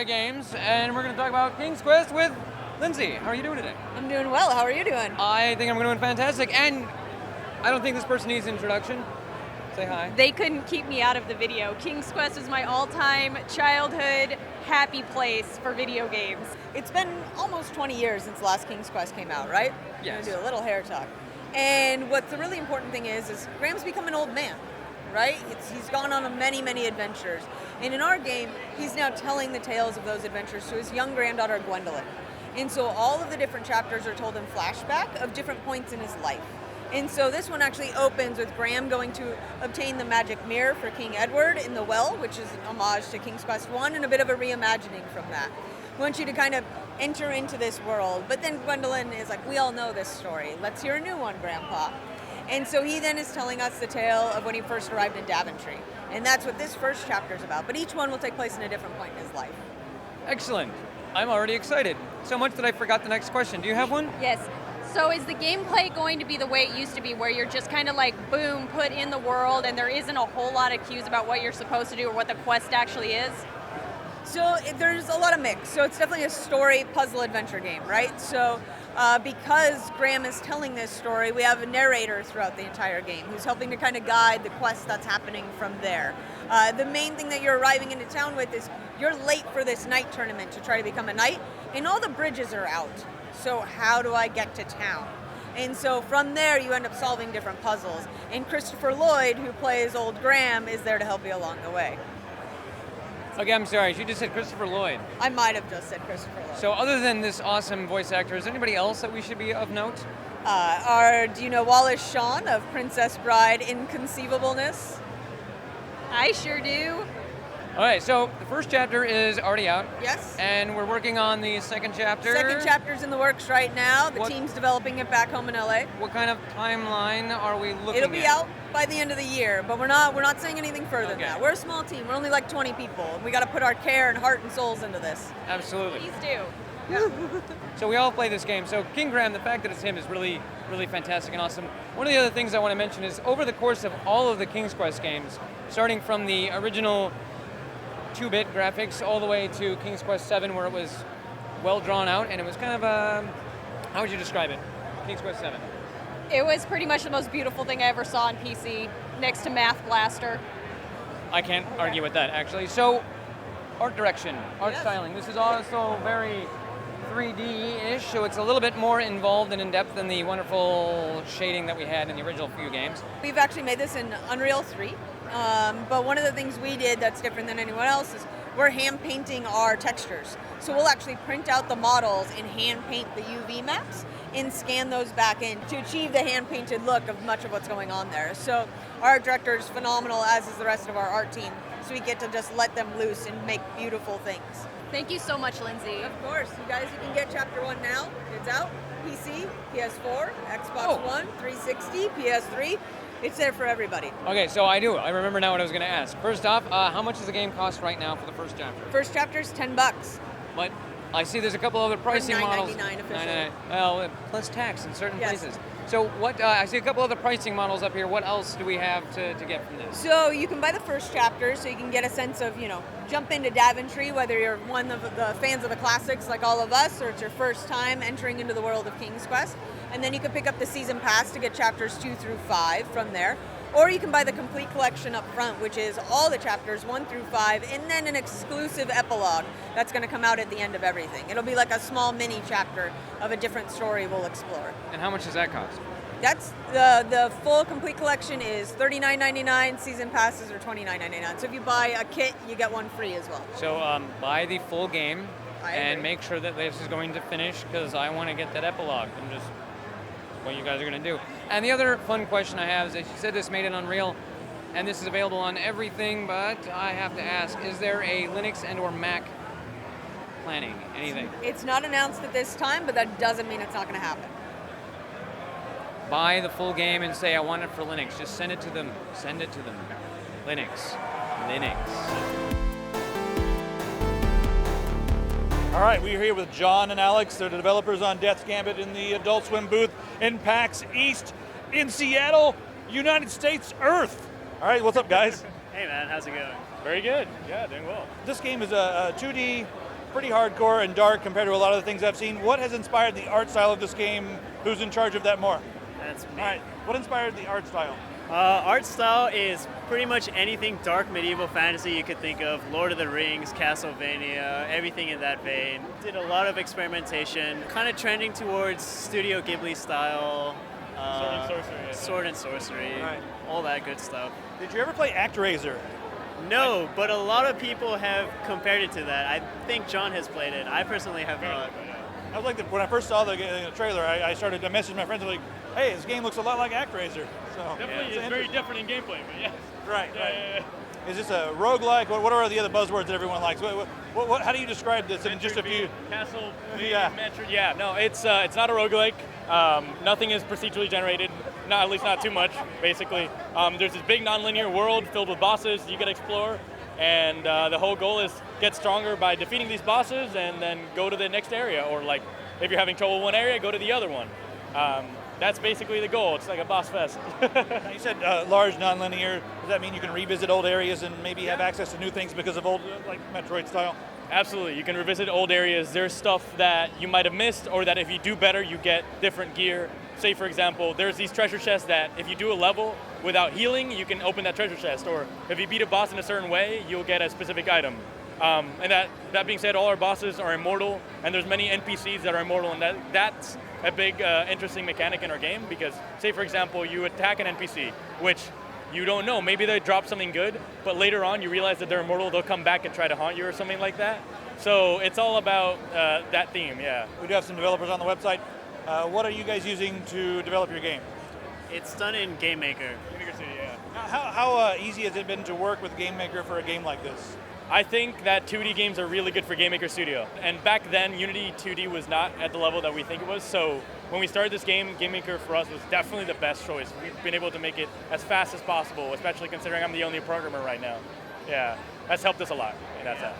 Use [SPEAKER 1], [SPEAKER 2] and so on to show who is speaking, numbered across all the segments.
[SPEAKER 1] Stray Games, and we're going to talk about King's Quest with Lindsay. How are you doing today?
[SPEAKER 2] I'm doing well. How are you doing?
[SPEAKER 1] I think I'm doing fantastic, and I don't think this person needs an introduction. Say hi.
[SPEAKER 3] They couldn't keep me out of the video. King's Quest is my all-time childhood happy place for video games.
[SPEAKER 2] It's been almost 20 years since the last King's Quest came out, right?
[SPEAKER 1] Yes.
[SPEAKER 2] We're gonna do a little hair talk. And what's the really important thing is Graham's become an old man, right? He's gone on many, many adventures. And in our game, he's now telling the tales of those adventures to his young granddaughter, Gwendolyn. And so all of the different chapters are told in flashback of different points in his life. And so this one actually opens with Graham going to obtain the magic mirror for King Edward in the well, which is an homage to King's Quest I and a bit of a reimagining from that. We want you to kind of enter into this world. But then Gwendolyn is like, we all know this story. Let's hear a new one, Grandpa. And so he then is telling us the tale of when he first arrived in Daventry. And that's what this first chapter is about. But each one will take place in a different point in his life.
[SPEAKER 1] Excellent. I'm already excited. So much that I forgot the next question. Do you have one?
[SPEAKER 3] Yes. So is the gameplay going to be the way it used to be, where you're just kind of like, boom, put in the world, and there isn't a whole lot of cues about what you're supposed to do or what the quest actually is?
[SPEAKER 2] So there's a lot of mix. So it's definitely a story puzzle adventure game, right? So because Graham is telling this story, we have a narrator throughout the entire game who's helping to kind of guide the quest that's happening from there. The main thing that you're arriving into town with is you're late for this knight tournament to try to become a knight, and all the bridges are out. So how do I get to town? And so from there, you end up solving different puzzles. And Christopher Lloyd, who plays Old Graham, is there to help you along the way.
[SPEAKER 1] Okay, I'm sorry. You just said Christopher Lloyd.
[SPEAKER 2] I might have just said Christopher Lloyd.
[SPEAKER 1] So other than this awesome voice actor, is there anybody else that we should be of note?
[SPEAKER 2] Do you know Wallace Shawn of Princess Bride Inconceivableness?
[SPEAKER 3] I sure do.
[SPEAKER 1] All right, so the first chapter is already out.
[SPEAKER 2] Yes.
[SPEAKER 1] And we're working on the second chapter.
[SPEAKER 2] Second chapter's in the works right now. The team's developing it back home in LA.
[SPEAKER 1] What kind of timeline are we looking at?
[SPEAKER 2] It'll be out by the end of the year, but we're not saying anything further than that. We're a small team. We're only like 20 people, and we got to put our care and heart and souls into this.
[SPEAKER 1] Absolutely.
[SPEAKER 3] Please do.
[SPEAKER 1] So we all play this game. So King Graham, the fact that it's him is really, really fantastic and awesome. One of the other things I want to mention is over the course of all of the King's Quest games, starting from the original 2-bit graphics all the way to King's Quest VII, where it was well drawn out, and it was kind of how would you describe it? King's Quest VII.
[SPEAKER 3] It was pretty much the most beautiful thing I ever saw on PC, next to Math Blaster.
[SPEAKER 1] I can't argue with that, actually. So, art direction, art styling. This is also very 3D-ish, so it's a little bit more involved and in-depth than the wonderful shading that we had in the original few games.
[SPEAKER 2] We've actually made this in Unreal 3, but one of the things we did that's different than anyone else is we're hand painting our textures. So we'll actually print out the models and hand paint the UV maps and scan those back in to achieve the hand-painted look of much of what's going on there. So our art director is phenomenal, as is the rest of our art team. So we get to just let them loose and make beautiful things.
[SPEAKER 3] Thank you so much, Lindsay.
[SPEAKER 2] Of course, you guys, you can get Chapter 1 now. It's out. PC, PS4, Xbox One, 360, PS3. It's there for everybody.
[SPEAKER 1] Okay, so I remember now what I was going to ask. First off, how much does the game cost right now for the first chapter?
[SPEAKER 2] First chapter's $10.
[SPEAKER 1] But I see there's a couple other pricing models.
[SPEAKER 2] $9.99 officially.
[SPEAKER 1] $9.99. Well, plus tax in certain places. So what? I see a couple other pricing models up here. What else do we have to get from this?
[SPEAKER 2] So you can buy the first chapter, so you can get a sense of, jump into Daventry, whether you're one of the fans of the classics like all of us, or it's your first time entering into the world of King's Quest. And then you can pick up the season pass to get chapters 2 through 5 from there. Or you can buy the complete collection up front, which is all the chapters 1 through 5, and then an exclusive epilogue that's going to come out at the end of everything. It'll be like a small mini chapter of a different story we'll explore.
[SPEAKER 1] And how much does that cost?
[SPEAKER 2] That's the full complete collection is $39.99. Season passes are $29.99. So if you buy a kit, you get one free as well.
[SPEAKER 1] So buy the full game and
[SPEAKER 2] agree.
[SPEAKER 1] make sure that this is going to finish, because I want to get that epilogue. And just what you guys are going to do. And the other fun question I have is that you said this made in Unreal, and this is available on everything, but I have to ask, is there a Linux and or Mac planning? Anything?
[SPEAKER 2] It's not announced at this time, but that doesn't mean it's not going to happen.
[SPEAKER 1] Buy the full game and say, I want it for Linux. Just send it to them. Send it to them. Linux.
[SPEAKER 4] All right, we're here with John and Alex. They're the developers on Death's Gambit in the Adult Swim booth in PAX East in Seattle, United States, Earth. All right, what's up, guys?
[SPEAKER 5] Hey, man, how's it going?
[SPEAKER 4] Very good.
[SPEAKER 5] Yeah, doing well.
[SPEAKER 4] This game is a 2D pretty hardcore and dark compared to a lot of the things I've seen. What has inspired the art style of this game? Who's in charge of that more?
[SPEAKER 5] That's me.
[SPEAKER 4] All right, what inspired the art style?
[SPEAKER 5] Art style is pretty much anything dark medieval fantasy you could think of. Lord of the Rings, Castlevania, everything in that vein. Did a lot of experimentation, kind of trending towards Studio Ghibli style.
[SPEAKER 6] Sword and sorcery.
[SPEAKER 5] Sword and sorcery,
[SPEAKER 4] Right.
[SPEAKER 5] all that good stuff.
[SPEAKER 4] Did you ever play ActRaiser?
[SPEAKER 5] No, but a lot of people have compared it to that. I think John has played it. I personally have not.
[SPEAKER 4] I was like, when I first saw the trailer, I started to message my friends like, "Hey, this game looks a lot like ActRaiser." So
[SPEAKER 6] Definitely, it's very different in gameplay, but yes.
[SPEAKER 4] Right.
[SPEAKER 6] Yeah.
[SPEAKER 4] Is this a roguelike? What are the other buzzwords that everyone likes? How do you describe this in just a few?
[SPEAKER 6] Castle,
[SPEAKER 4] Yeah.
[SPEAKER 6] Metroid. Yeah, no, it's not a roguelike. Nothing is procedurally generated. Not, at least not too much, basically. There's this big non-linear world filled with bosses you can explore, and the whole goal is get stronger by defeating these bosses and then go to the next area, or like if you're having trouble in one area, go to the other one. That's basically the goal. It's like a boss fest.
[SPEAKER 4] You said large, non-linear. Does that mean you can revisit old areas and maybe have access to new things because of old, like Metroid style?
[SPEAKER 6] Absolutely, you can revisit old areas. There's stuff that you might have missed, or that if you do better, you get different gear. Say, for example, there's these treasure chests that if you do a level without healing, you can open that treasure chest. Or if you beat a boss in a certain way, you'll get a specific item. And that being said, all our bosses are immortal, and there's many NPCs that are immortal, and that's a big interesting mechanic in our game, because say, for example, you attack an NPC, which you don't know. Maybe they drop something good, but later on you realize that they're immortal, they'll come back and try to haunt you or something like that. So it's all about that theme, yeah.
[SPEAKER 4] We do have some developers on the website. What are you guys using to develop your game?
[SPEAKER 5] It's done in GameMaker.
[SPEAKER 6] Vinegar City, yeah.
[SPEAKER 4] How easy has it been to work with GameMaker for a game like this?
[SPEAKER 6] I think that 2D games are really good for GameMaker Studio. And back then, Unity 2D was not at the level that we think it was. So when we started this game, GameMaker for us was definitely the best choice. We've been able to make it as fast as possible, especially considering I'm the only programmer right now. Yeah, that's helped us a lot in that sense.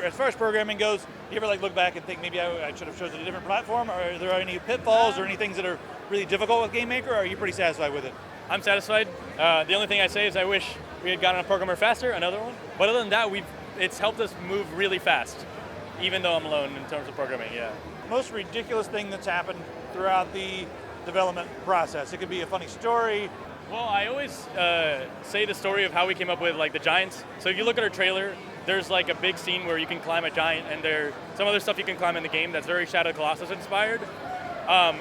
[SPEAKER 4] As far as programming goes, do you ever look back and think maybe I should have chosen a different platform? Or are there any pitfalls or any things that are really difficult with GameMaker, or are you pretty satisfied with it?
[SPEAKER 6] I'm satisfied. The only thing I say is I wish we had gotten a programmer faster, another one. But other than that, it's helped us move really fast, even though I'm alone in terms of programming, yeah.
[SPEAKER 4] Most ridiculous thing that's happened throughout the development process. It could be a funny story.
[SPEAKER 6] Well, I always say the story of how we came up with the giants. So if you look at our trailer, there's a big scene where you can climb a giant, and there's some other stuff you can climb in the game that's very Shadow of the Colossus inspired.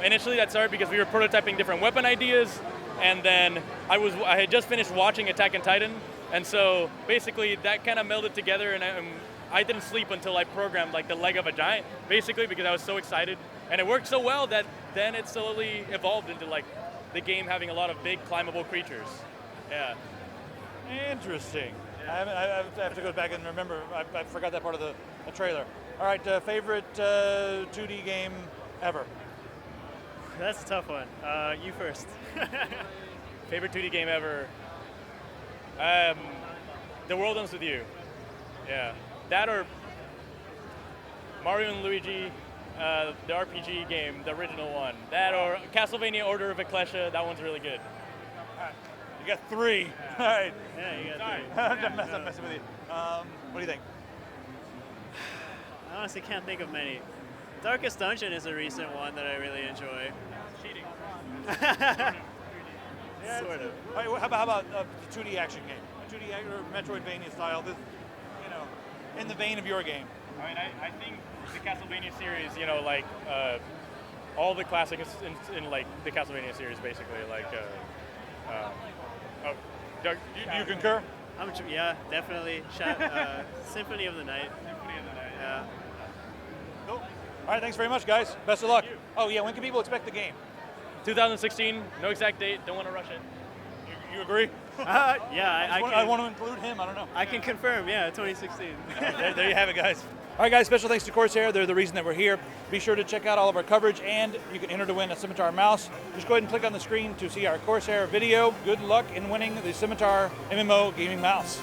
[SPEAKER 6] Initially that started because we were prototyping different weapon ideas, and then I had just finished watching Attack on Titan, and so basically that kind of melded together, and I didn't sleep until I programmed the leg of a giant, basically because I was so excited, and it worked so well that then it slowly evolved into the game having a lot of big climbable creatures. Yeah.
[SPEAKER 4] Interesting. I have to go back and remember. I forgot that part of the trailer. All right, favorite 2D game ever?
[SPEAKER 5] That's a tough one. You first.
[SPEAKER 6] Favorite 2D game ever? The World Ends With You. Yeah. That or Mario and Luigi, the RPG game, the original one. That or Castlevania Order of Ecclesia, that one's really good.
[SPEAKER 4] All right. You got three. All right.
[SPEAKER 5] Yeah, you got three.
[SPEAKER 4] I'm messing with you. What do you think?
[SPEAKER 5] I honestly can't think of many. Darkest Dungeon is a recent one that I really enjoy.
[SPEAKER 6] Cheating.
[SPEAKER 5] Sort of.
[SPEAKER 4] All right, how about a 2D action game? A 2D or Metroidvania style, in the vein of your game.
[SPEAKER 6] I mean, I think the Castlevania series, all the classics in the Castlevania series, basically,
[SPEAKER 4] Do you concur?
[SPEAKER 5] Yeah, definitely. Symphony of the Night.
[SPEAKER 6] Symphony of the Night.
[SPEAKER 5] Yeah.
[SPEAKER 4] Cool. All right, thanks very much, guys. Best of luck. Oh, yeah, when can people expect the game?
[SPEAKER 6] 2016, no exact date, don't want to rush it.
[SPEAKER 4] You agree?
[SPEAKER 5] Yeah,
[SPEAKER 4] I want to include him, I don't know.
[SPEAKER 5] I can confirm, yeah, 2016.
[SPEAKER 4] There you have it, guys. All right, guys, special thanks to Corsair. They're the reason that we're here. Be sure to check out all of our coverage, and you can enter to win a Scimitar mouse. Just go ahead and click on the screen to see our Corsair video. Good luck in winning the Scimitar MMO gaming mouse.